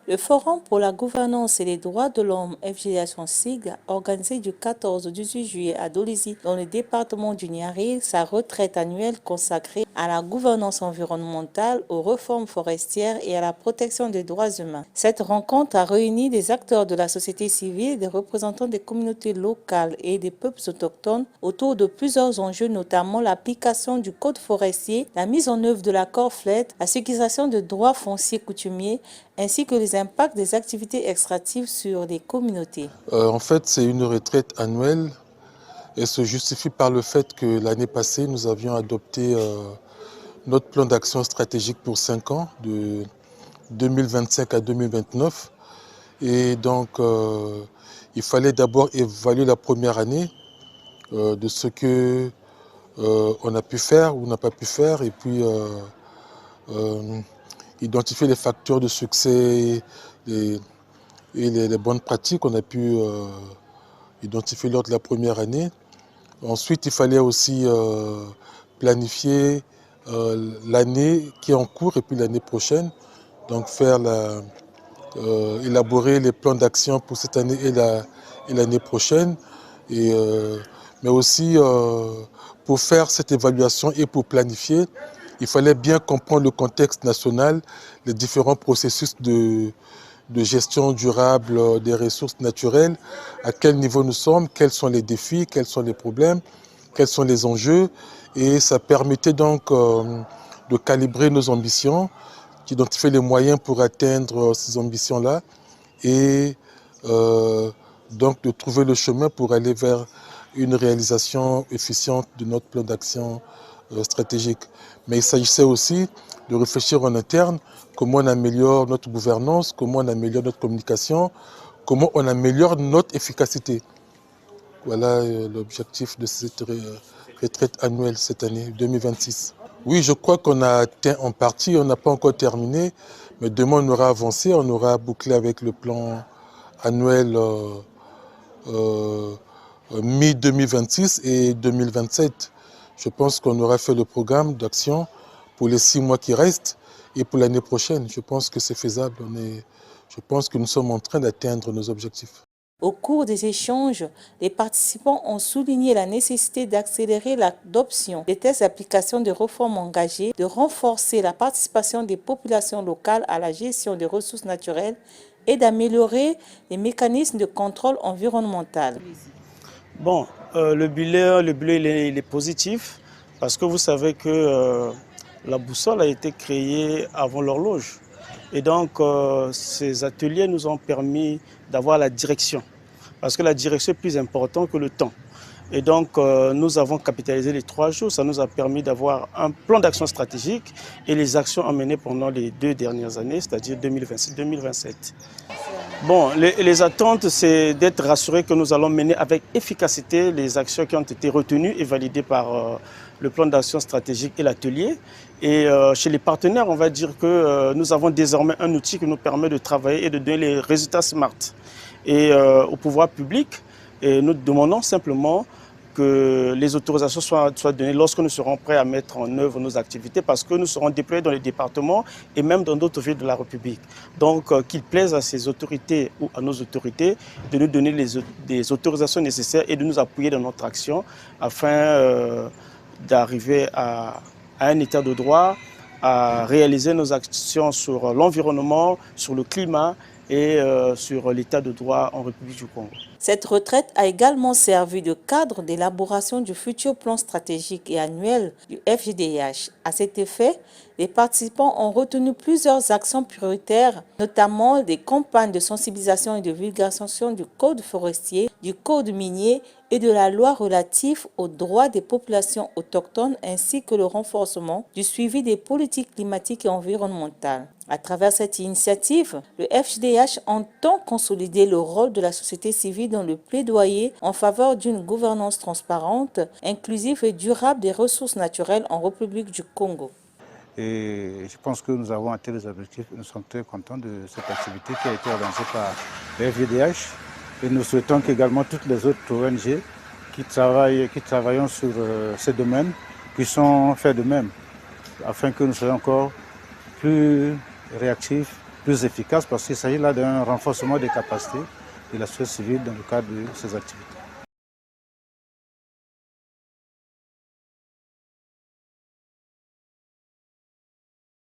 Le Forum pour la gouvernance et les droits de l'homme, FGDH en sigle, organisé du 14 au 18 juillet à Dolisie, dans le département du Niari, sa retraite annuelle consacrée à la gouvernance environnementale, aux réformes forestières et à la protection des droits humains. Cette rencontre a réuni des acteurs de la société civile, des représentants des communautés locales et des peuples autochtones autour de plusieurs enjeux, notamment l'application du code forestier, la mise en œuvre de l'accord FLET, la sécurisation de droits fonciers coutumiers, ainsi que les impacts des activités extractives sur les communautés. En fait, c'est une retraite annuelle et se justifie par le fait que l'année passée, nous avions adopté notre plan d'action stratégique pour 5 ans, de 2025 à 2029. Et donc, il fallait d'abord évaluer la première année de ce que on a pu faire ou n'a pas pu faire, et puis identifier les facteurs de succès et les bonnes pratiques qu'on a pu identifier lors de la première année. Ensuite, il fallait aussi planifier l'année qui est en cours et puis l'année prochaine. Donc élaborer les plans d'action pour cette année et l'année prochaine. Mais aussi pour faire cette évaluation et pour planifier, il fallait bien comprendre le contexte national, les différents processus de gestion durable des ressources naturelles, à quel niveau nous sommes, quels sont les défis, quels sont les problèmes, quels sont les enjeux. Et ça permettait donc de calibrer nos ambitions, d'identifier les moyens pour atteindre ces ambitions-là et donc de trouver le chemin pour aller vers une réalisation efficiente de notre plan d'action stratégique. Mais il s'agissait aussi de réfléchir en interne comment on améliore notre gouvernance, comment on améliore notre communication, comment on améliore notre efficacité. Voilà l'objectif de cette retraite annuelle cette année 2026. Oui, je crois qu'on a atteint en partie, on n'a pas encore terminé, mais demain on aura avancé, on aura bouclé avec le plan annuel mi-2026 et 2027. Je pense qu'on aura fait le programme d'action pour les 6 mois qui restent et pour l'année prochaine. Je pense que c'est faisable. Je pense que nous sommes en train d'atteindre nos objectifs. Au cours des échanges, les participants ont souligné la nécessité d'accélérer l'adoption des tests d'application des réformes engagées, de renforcer la participation des populations locales à la gestion des ressources naturelles et d'améliorer les mécanismes de contrôle environnemental. Bon, le bilan il est positif parce que vous savez que la boussole a été créée avant l'horloge. Et donc, ces ateliers nous ont permis d'avoir la direction. Parce que la direction est plus importante que le temps. Et donc, nous avons capitalisé les 3 jours. Ça nous a permis d'avoir un plan d'action stratégique et les actions emmenées pendant les 2 dernières années, c'est-à-dire 2026-2027. Bon, les attentes, c'est d'être rassuré que nous allons mener avec efficacité les actions qui ont été retenues et validées par le plan d'action stratégique et l'atelier. Et chez les partenaires, on va dire que nous avons désormais un outil qui nous permet de travailler et de donner les résultats SMART. Et au pouvoir public, nous demandons simplement que les autorisations soient données lorsque nous serons prêts à mettre en œuvre nos activités parce que nous serons déployés dans les départements et même dans d'autres villes de la République. Donc qu'il plaise à ces autorités ou à nos autorités de nous donner les autorisations nécessaires et de nous appuyer dans notre action afin d'arriver à un état de droit, à réaliser nos actions sur l'environnement, sur le climat et sur l'état de droit en République du Congo. Cette retraite a également servi de cadre d'élaboration du futur plan stratégique et annuel du FGDH. À cet effet, les participants ont retenu plusieurs actions prioritaires, notamment des campagnes de sensibilisation et de vulgarisation du code forestier, du code minier et de la loi relative aux droits des populations autochtones ainsi que le renforcement du suivi des politiques climatiques et environnementales. À travers cette initiative, le FGDH entend consolider le rôle de la société civile dans le plaidoyer en faveur d'une gouvernance transparente, inclusive et durable des ressources naturelles en République du Congo. Et je pense que nous avons atteint les objectifs et nous sommes très contents de cette activité qui a été organisée par le FGDH. Et nous souhaitons qu'également toutes les autres ONG qui travaillent sur ces domaines puissent faire de même, afin que nous soyons encore plus réactifs plus efficace parce qu'il s'agit là d'un renforcement des capacités de la société civile dans le cadre de ces activités.